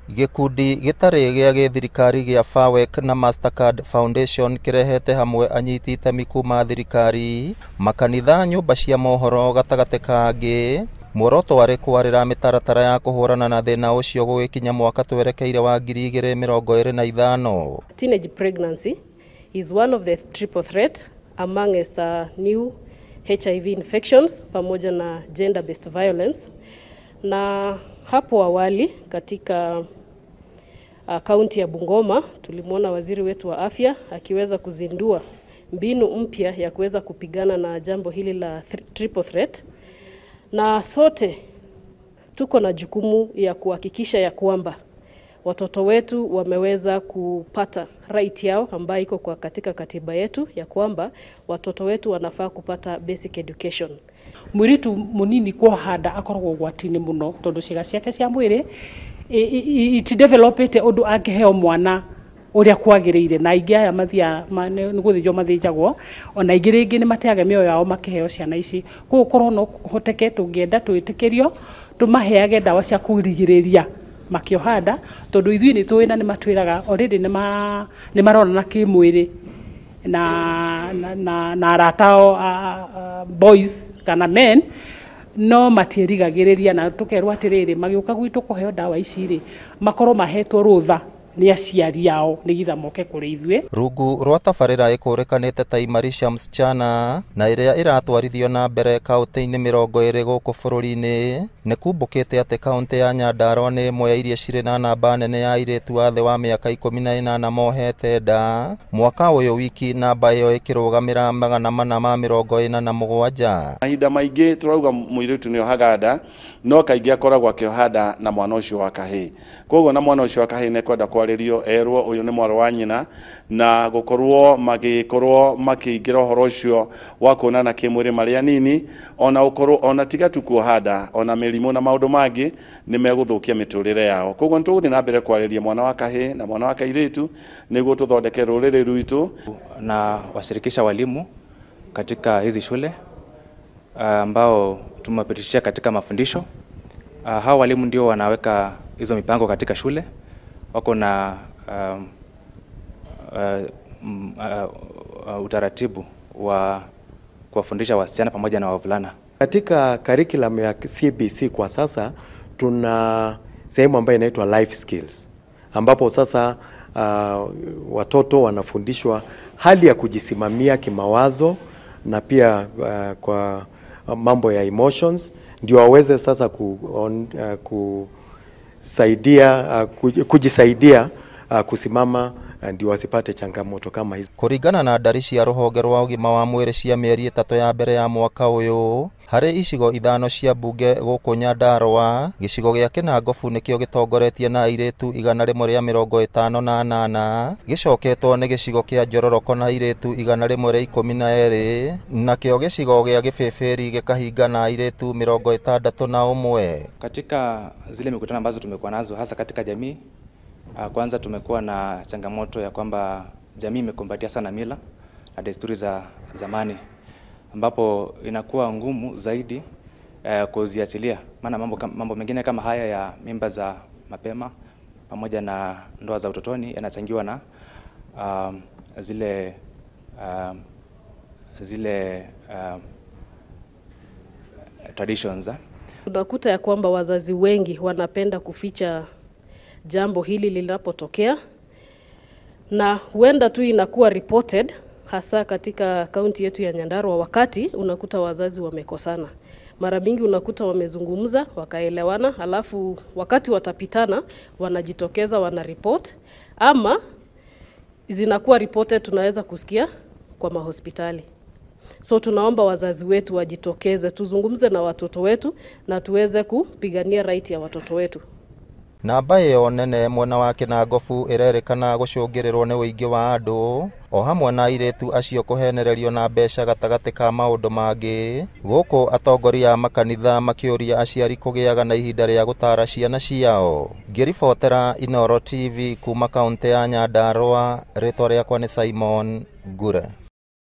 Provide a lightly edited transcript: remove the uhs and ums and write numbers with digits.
Gikundi gitari gia githirikari gia FAWEC na Mastercard Foundation kirehete hamwe anyiti itemi kuma thirikari, makanitha, nyumba cia mohoro gatagate kangi. Muoroto wari kwarira mitaratara ya kuhurana na thina ucio gugikinya mwaka twerekeire wa 2025. Teenage pregnancy is one of the triple threat amongst new HIV infections pamoja na gender based violence. Na hapo awali katika kaunti ya Bungoma tulimwona waziri wetu wa afya akiweza kuzindua mbinu mpya ya kuweza kupigana na jambo hili la triple threat, na sote tuko na jukumu ya kuhakikisha ya kwamba watoto wetu wameweza kupata right yao ambayo iko kwa katika katiba yetu ya kwamba watoto wetu wanafaa kupata basic education. Mwiritu munini kwa hada akorwo gwatini muno tondu ciega ciake cia mwiri iti developete undu angeheo mwana uria kwagiriire, na ingi aya mathia ni guthijwo mathijagwo ona ingi ringi ni mateage mioyo yao makiheo ciana ici. Ko korwo no hoteke tungienda twitikirio tumaheage ndawa cia kurigiriria makiohanda tondu ithui ni tuina ni matwiraga already ni marona kimwiri na aratao boys kana men no matierigagiriria, na tukerwo atiriri magiuka gwitu kuheo ndawa ici ri makorwo mahetwo rutha ni aciari yao nigitha moke kuri ithue. Rungu rwa tabarira ikurikanite ta Imarisha Msichana na iria iratwarithio na mbere kaunti-ini 20 guku bururi-ini ni kumbukite ati kaunti ya Nyandarua ni imwe ya iria ciri na namba nene ya airitu a thi wa miaka 18 mohete nda. Mwaka uyu wiki namba iyo ikirugamira 447. Mahinda maingi turauga muiritu ni ohaga nda, no kaingi akoragwo akiohanda na mwana ucio wa kahii. Koguo na mwana ucio wa kahii ne kwenda kwaririo erwo uyu ni mwaro wa nyina, na gukorwo makiingira horo ucio wa kuonana kimwiri maria nini, ona ukorwo ona tiga tu kuohanda ona mirimu na maundu mangi ni meguthukia miturire yao. Koguo nituguthi na mbere kwariria mwana wa kahii na mwana wa kairitu niguo tuthondeke ruriri rwitu na washirikisha walimu katika hizi shule ambao tumewapitishia katika mafundisho. Hao walimu ndio wanaweka hizo mipango katika shule, wako na utaratibu wa kuwafundisha wasichana pamoja na wavulana. Katika curriculum ya CBC kwa sasa tuna sehemu ambayo inaitwa life skills, ambapo sasa watoto wanafundishwa hali ya kujisimamia kimawazo na pia kwa mambo ya emotions, ndio waweze sasa kujisaidia kusimama, ndio wasipate changamoto kama hizo. Kuringana na ndari cia ruhonge rwa ugima wa mwiri cia mieri 3 ya mbere ya mwaka uyu, hari icigo 5 cia bunge guku Nyandarua, gicigo gia Kinangofu nikio gitongoretie na airitu 158, gicoketwo ni gicigo kia Njororoko na airitu 112, na kio gicigo gia Gibibiri gikahinga na airitu 61. Katika zile mikutano ambazo tumekuwa nazo hasa katika jamii, kwanza tumekuwa na changamoto ya kwamba jamii imekumbatia sana mila na desturi za zamani, ambapo inakuwa ngumu zaidi kuziachilia, maana mambo mengine kama haya ya mimba za mapema pamoja na ndoa za utotoni yanachangiwa na zile traditions. Unakuta ya kwamba wazazi wengi wanapenda kuficha jambo hili linapotokea, na huenda tu inakuwa reported hasa katika kaunti yetu ya Nyandarua wakati unakuta wazazi wamekosana. Mara mingi unakuta wamezungumza wakaelewana, alafu wakati watapitana wanajitokeza wana report, ama zinakuwa reported tunaweza kusikia kwa mahospitali. So tunaomba wazazi wetu wajitokeze, tuzungumze na watoto wetu na tuweze kupigania right ya watoto wetu. Namba iyo nene mwena wa Kinangofu irerikana gucungirirwo ni uingi wa andu, o hamwe na airitu acio kuhenererio na mbeca gatagati ka maundu mangi, guku atongoria a makanitha makiuria aciari kugiaga na ihinda ria gutara ciana ciao. Ngiribotera Inooro TV kuma kaunti ya Nyandarua, ritwa riakwa ni Simon Ngure.